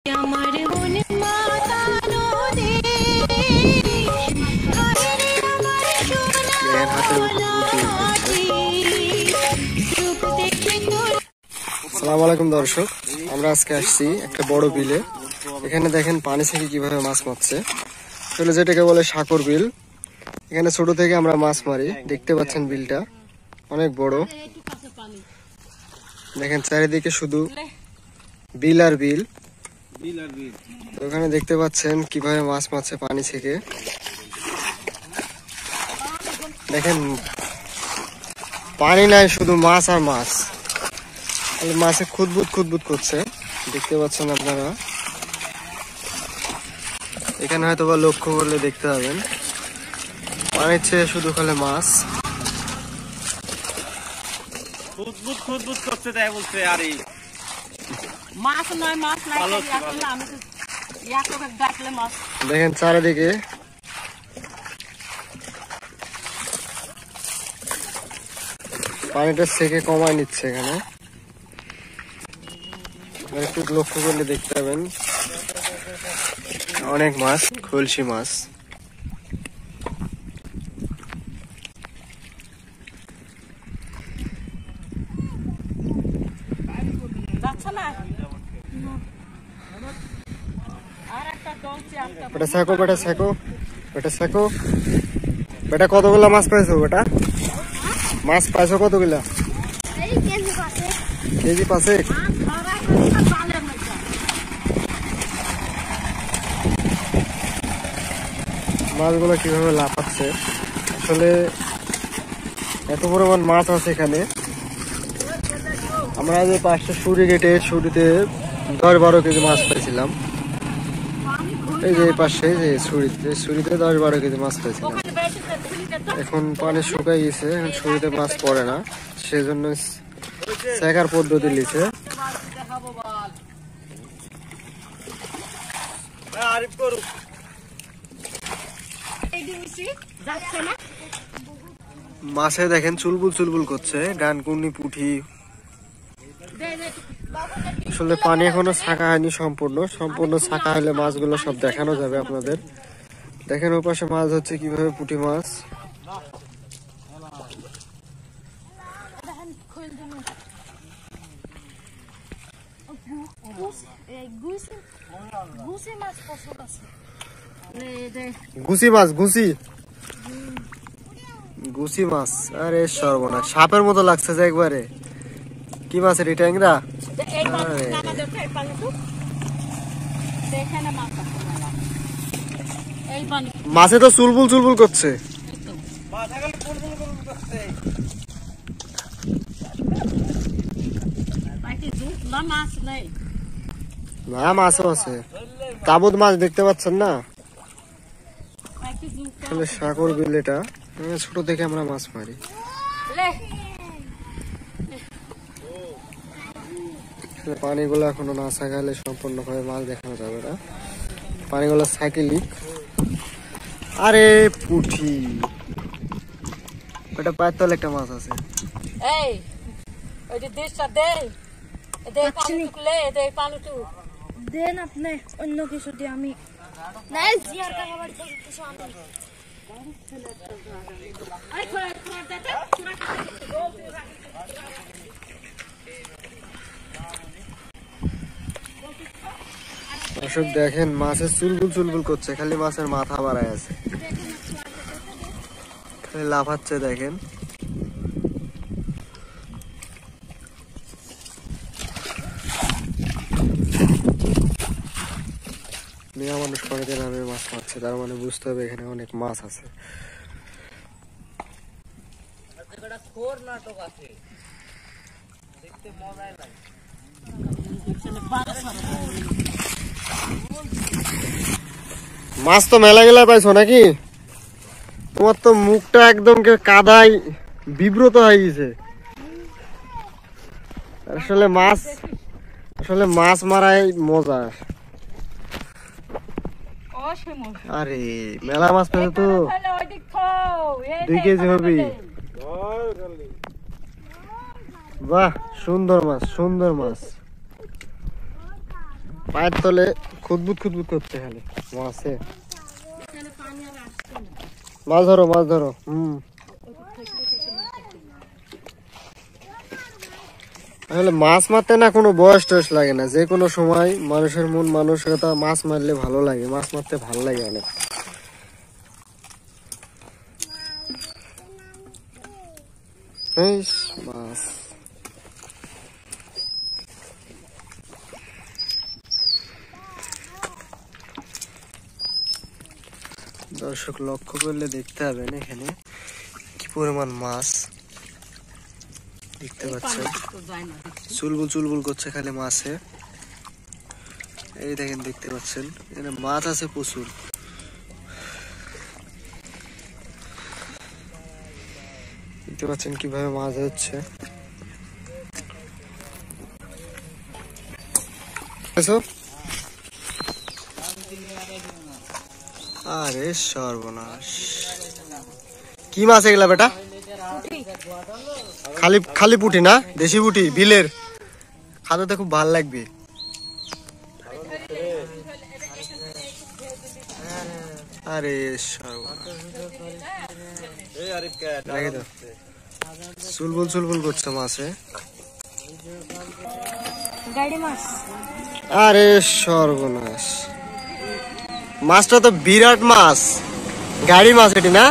আসসালামু আলাইকুম দর্শক, আমরা আজকে আসছি একটা বড় বিলে। এখানে দেখেন পানি থেকে কিভাবে মাছ মারছে। আসলে যেটাকে বলে সাগর বিল। এখানে ছোট থেকে আমরা মাছ মারি। দেখতে পাচ্ছেন বিলটা অনেক বড়। দেখেন চারিদিকে শুধু বিল আর বিল। ওখানে দেখতে পাচ্ছেন কিভাবে মাছ মারছে পানি থেকে। দেখেন পানি নাই, শুধু মাছ আর মাছ। মাছে খুদবুদ খুদবুদ করছে, দেখতে পাচ্ছেন আপনারা। এখানে হয়তো বা লক্ষ্য করলে দেখতে পাবেন পানির চেয়ে শুধু খালে মাছ। খুদবুদ খুদবুদ করছে তাই বলছে। আরে মাছ নয়, মাছ নাই, আমি তো ইয়া করে ডাকলে মাছ। দেখেন চারিদিকে পানিটা সেকে কমায় নিচ্ছে। এখানে একটু লক্ষ্য করলে দেখতে পাবেন অনেক মাছ, খলসি মাছ। বেটা শেখো, বেটা শেখো, বেটা শেখো। বেটা কতগুলা মাছ পাইছো? বেটা মাছ পাইছো কতগুলা? কেজি 5। মাছগুলো কিভাবে লাফাচ্ছে। আসলে এত পরিমাণ মাছ আছে এখানে। আমরা যে 5টা সুরি কেটে সুরিতে 10-12 কেজি মাছ পাইছিলাম। এই যে পাশে যে সুরিতে 10-12 কেজি মাছ পাইছিলাম। এখন পানি শুকাই গেছে, এখন সুরিতে মাছ পড়ে না, সেজন্য শেখার পদ্ধতি লিছে। মাছে দেখেন চুলবুল চুলবুল করছে, ডানকুনি পুঁটি। আসলে পানি এখনো ছাকা হয়নি সম্পূর্ণ ছাকা হলে মাছগুলো সব দেখানো যাবে আপনাদের। দেখেন ওই পাশে মাছ হচ্ছে কিভাবে, পুঁটি মাছ। গুছি মাছ, গুছি মাছ। আরে সর্বনাশ, সাপের মতো লাগছে যে একবারে। কি মাছ এটা? ট্যাংরা। মাছে তো চুলবুল চুলবুল করছে। না, মাছও আছে, তাবুত মাছ দেখতে পাচ্ছেন না। আসলে সাগর বিল এটা, ছোট থেকে আমরা মাছ মারি। পানিগুলো এখনো না ছাকালে সম্পূর্ণভাবে মাছ দেখানো যাবে না। পানিগুলো সাইকেলি। আরে পুঁটি, ওটা পায়ের তলে একটা মাছ আছে। এই ওই যে দেশটা দে, দে পানি টুকলে, দে পানি টুক দেন আপনি। অন্য কিছু দিয়ে আমি নাই জিয়ার টাকা বাড়ি থেকে কিছু আনি। আরে খোলা খোলা দাদা, দর্শক দেখেন মাছের চুলবুল চুলবুল করছে, খালি মাছের মাথা বাড়ায় আছে, খালি লাফাচ্ছে। দেখেন মেয়ে মানুষ পানিতে নামে মাছ মারছে, তার মানে বুঝতে হবে এখানে অনেক মাছ আছে। মাছ তো মেলা গেলা পাইছো নাকি? তোমার তো মুখটা একদম কাদায় বিব্রত হয়ে গেছে। আসলে মাছ মারাই মজা। আরে মেলা মাছ পেয়েছো তো, 2 কেজি হবে। বাহ, সুন্দর মাছ, সুন্দর মাছ। পায়ের তলে খুদবুদ খুদবুদ করছে খালি মাছে। মাছ ধরো মাছ ধরো। আসলে মাছ মারতে না কোনো বয়স টয়স লাগে না, যে কোনো সময় মানুষের মন মানসিকতা মাছ মারলে ভালো লাগে, মাছ মারতে ভালো লাগে অনেক। মাছ দর্শক লক্ষ্য করলে দেখতে হবে এখানে কি পরিমাণ মাছ দেখতে পাচ্ছেন। চুলবুল চুলবুল করছে খালি মাছে। এই দেখেন দেখতে পাচ্ছেন এখানে মাছ আছে প্রচুর। দেখতে পাচ্ছেন কিভাবে মাছ হচ্ছে। আরে সর্বনাশ, কি মাছ এগুলা বেটা? খালি খালি পুঁটি না, দেশি পুঁটি বিলের, খাতে খুব ভালো লাগবে। আরে চুলবুল চুলবুল করছে মাছে। আরে সর্বনাশ, মাছটা তো বিরাট মাছ, গাড়ি মাছ এটি না?